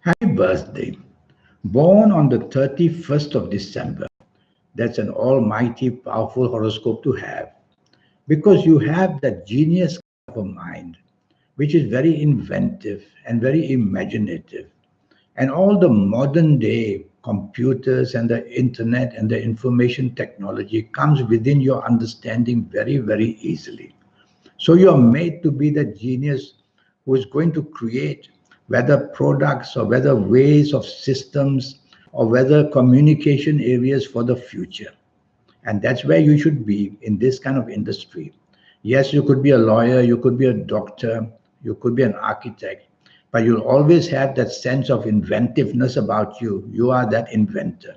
Happy birthday. Born on the 31st of December. That's an almighty, powerful horoscope to have because you have that genius of a mind, which is very inventive and very imaginative. And all the modern day computers and the internet and the information technology comes within your understanding very, very easily. So you're made to be the genius who is going to create whether products or whether ways of systems or whether communication areas for the future. And that's where you should be in this kind of industry. Yes, you could be a lawyer, you could be a doctor, you could be an architect, but you'll always have that sense of inventiveness about you. You are that inventor.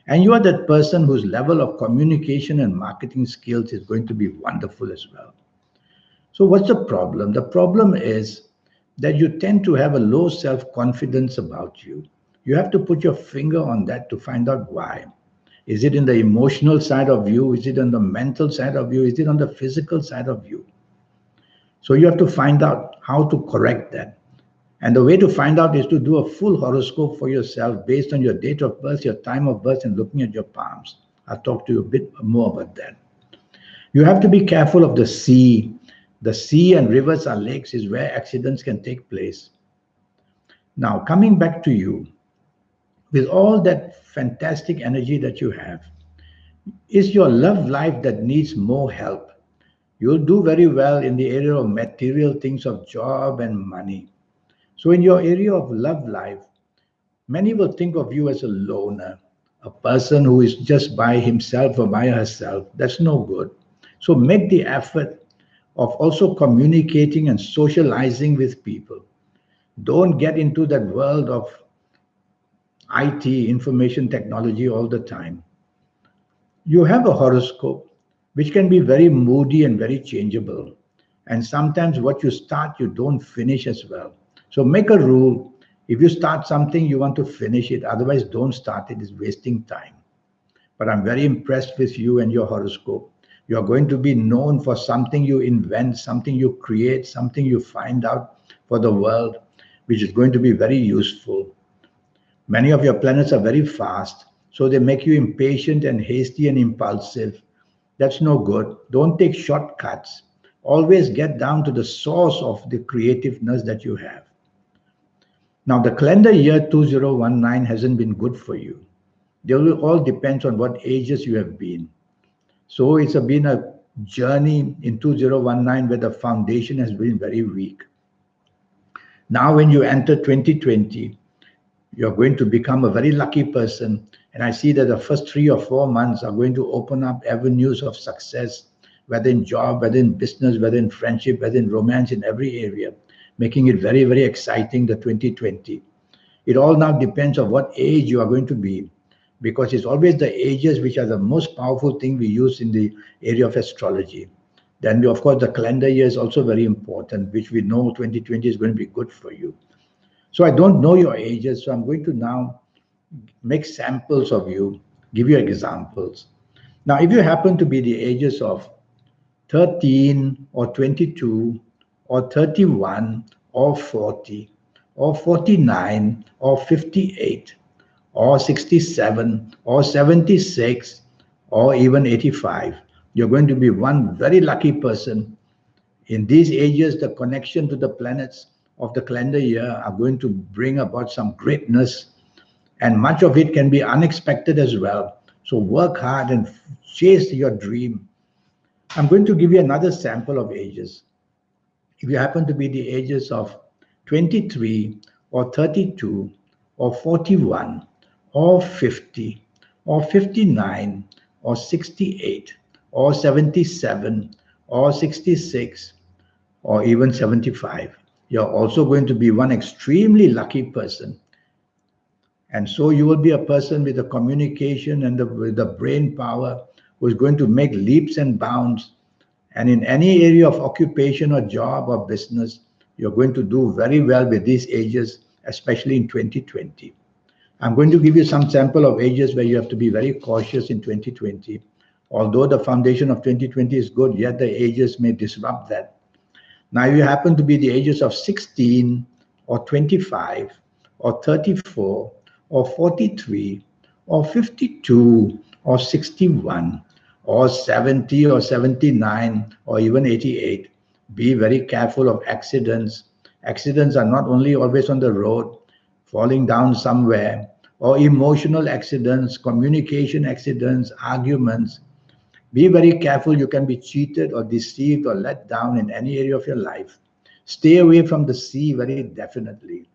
And you are that person whose level of communication and marketing skills is going to be wonderful as well. So, what's the problem? The problem is that you tend to have a low self confidence about you. You have to put your finger on that to find out why. Is it in the emotional side of you? Is it on the mental side of you? Is it on the physical side of you? So, you have to find out how to correct that. And the way to find out is to do a full horoscope for yourself based on your date of birth, your time of birth, and looking at your palms. I'll talk to you a bit more about that. You have to be careful of the sea. The sea and rivers or lakes is where accidents can take place. Now, coming back to you, with all that fantastic energy that you have, is your love life that needs more help? You'll do very well in the area of material things of job and money. So, in your area of love life, many will think of you as a loner, a person who is just by himself or by herself. That's no good. So make the effort of also communicating and socializing with people. Don't get into that world of IT, information technology, all the time. You have a horoscope which can be very moody and very changeable. And sometimes what you start, you don't finish as well. So make a rule. If you start something, you want to finish it. Otherwise, don't start it. It's wasting time. But I'm very impressed with you and your horoscope. You're going to be known for something you invent, something you create, something you find out for the world, which is going to be very useful. Many of your planets are very fast, so they make you impatient and hasty and impulsive. That's no good. Don't take shortcuts. Always get down to the source of the creativeness that you have. Now, the calendar year 2019 hasn't been good for you. They will all depend on what ages you have been. So it's been a journey in 2019 where the foundation has been very weak. Now, when you enter 2020, you're going to become a very lucky person. And I see that the first 3 or 4 months are going to open up avenues of success, whether in job, whether in business, whether in friendship, whether in romance, in every area, making it very, very exciting, the 2020. It all now depends on what age you are going to be, because it's always the ages which are the most powerful thing we use in the area of astrology. Then, of course, the calendar year is also very important, which we know 2020 is going to be good for you. So I don't know your ages, so I'm going to now make samples of you, give you examples. Now, if you happen to be the ages of 13 or 22 or 31 or 40 or 49 or 58 or 67 or 76 or even 85, you're going to be one very lucky person. In these ages, the connection to the planets of the calendar year are going to bring about some greatness, and much of it can be unexpected as well. So work hard and chase your dream. I'm going to give you another sample of ages. If you happen to be the ages of 23 or 32 or 41 or 50 or 59 or 68 or 77 or 66 or even 75, you're also going to be one extremely lucky person. And so you will be a person with the communication and with the brain power who is going to make leaps and bounds. And in any area of occupation or job or business, you're going to do very well with these ages, especially in 2020. I'm going to give you some sample of ages where you have to be very cautious in 2020. Although the foundation of 2020 is good, yet the ages may disrupt that. Now, if you happen to be the ages of 16 or 25 or 34 or 43 or 52 or 61 or 70 or 79 or even 88. Be very careful of accidents. Accidents are not only always on the road, falling down somewhere, or emotional accidents, communication accidents, arguments. Be very careful. You can be cheated or deceived or let down in any area of your life. Stay away from the sea very definitely.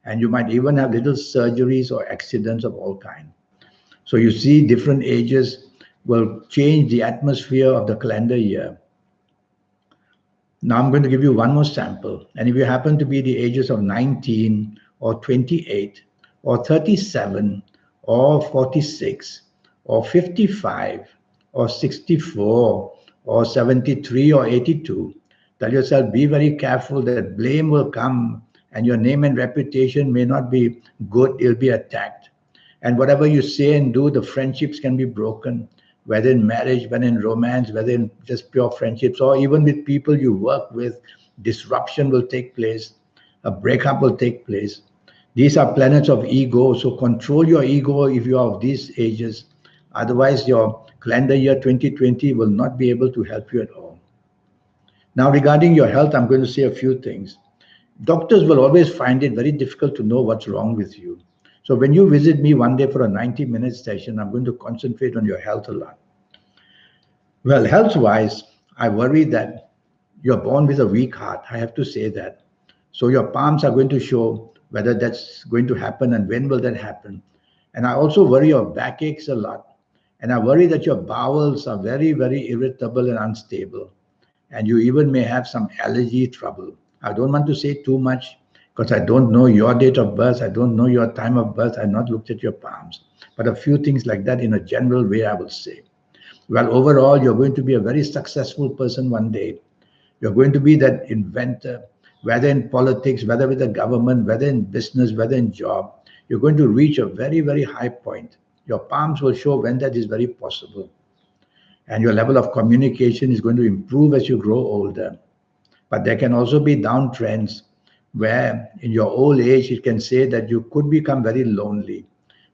And you might even have little surgeries or accidents of all kinds. So you see, different ages will change the atmosphere of the calendar year. Now I'm going to give you one more sample. And if you happen to be the ages of 19 or 28 or 37 or 46 or 55 or 64 or 73 or 82, tell yourself, be very careful that blame will come and your name and reputation may not be good, it'll be attacked. And whatever you say and do, the friendships can be broken, whether in marriage, whether in romance, whether in just pure friendships, or even with people you work with. Disruption will take place, a breakup will take place. These are planets of ego, so control your ego if you are of these ages. Otherwise, your calendar year 2020 will not be able to help you at all. Now, regarding your health, I'm going to say a few things. Doctors will always find it very difficult to know what's wrong with you. So when you visit me one day for a 90-minute session, I'm going to concentrate on your health a lot. Well, health-wise, I worry that you're born with a weak heart. I have to say that. So your palms are going to show whether that's going to happen and when will that happen. And I also worry your backaches a lot. And I worry that your bowels are very, very irritable and unstable. And you even may have some allergy trouble. I don't want to say too much because I don't know your date of birth. I don't know your time of birth. I've not looked at your palms. But a few things like that in a general way, I will say. Well, overall, you're going to be a very successful person one day. You're going to be that inventor, whether in politics, whether with the government, whether in business, whether in job. You're going to reach a very, very high point. Your palms will show when that is very possible. And your level of communication is going to improve as you grow older. But there can also be downtrends where in your old age, it can say that you could become very lonely.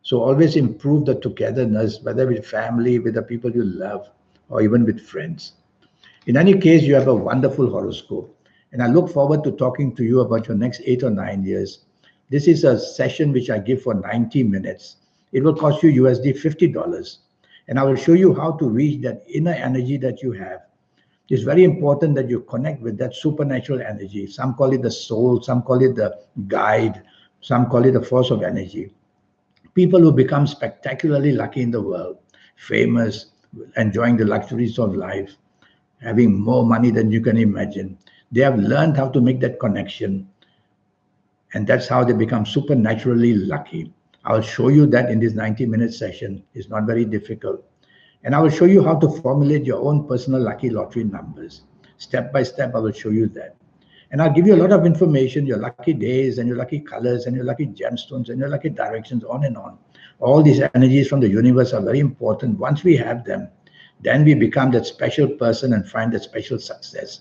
So always improve the togetherness, whether with family, with the people you love, or even with friends. In any case, you have a wonderful horoscope. And I look forward to talking to you about your next 8 or 9 years. This is a session which I give for 90 minutes. It will cost you USD $50. And I will show you how to reach that inner energy that you have. It's very important that you connect with that supernatural energy. Some call it the soul, some call it the guide, some call it the force of energy. People who become spectacularly lucky in the world, famous, enjoying the luxuries of life, having more money than you can imagine, they have learned how to make that connection. And that's how they become supernaturally lucky. I'll show you that in this 90-minute session. It's not very difficult. And I will show you how to formulate your own personal lucky lottery numbers. Step by step, I will show you that. And I'll give you a lot of information, your lucky days and your lucky colors and your lucky gemstones and your lucky directions, on and on. All these energies from the universe are very important. Once we have them, then we become that special person and find that special success,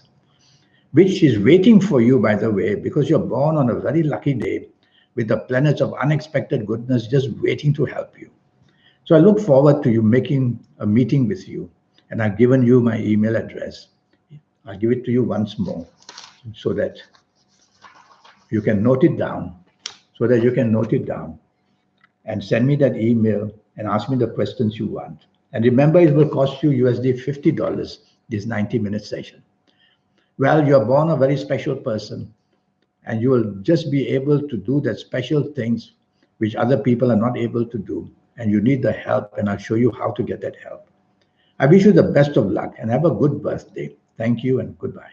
which is waiting for you, by the way, because you're born on a very lucky day with the planets of unexpected goodness just waiting to help you. So I look forward to you making a meeting with you. And I've given you my email address. I'll give it to you once more so that you can note it down, and send me that email and ask me the questions you want. And remember, it will cost you USD $50, this 90-minute session. Well, you're born a very special person, and you will just be able to do that special things which other people are not able to do. And you need the help, and I'll show you how to get that help. I wish you the best of luck and have a good birthday. Thank you and goodbye.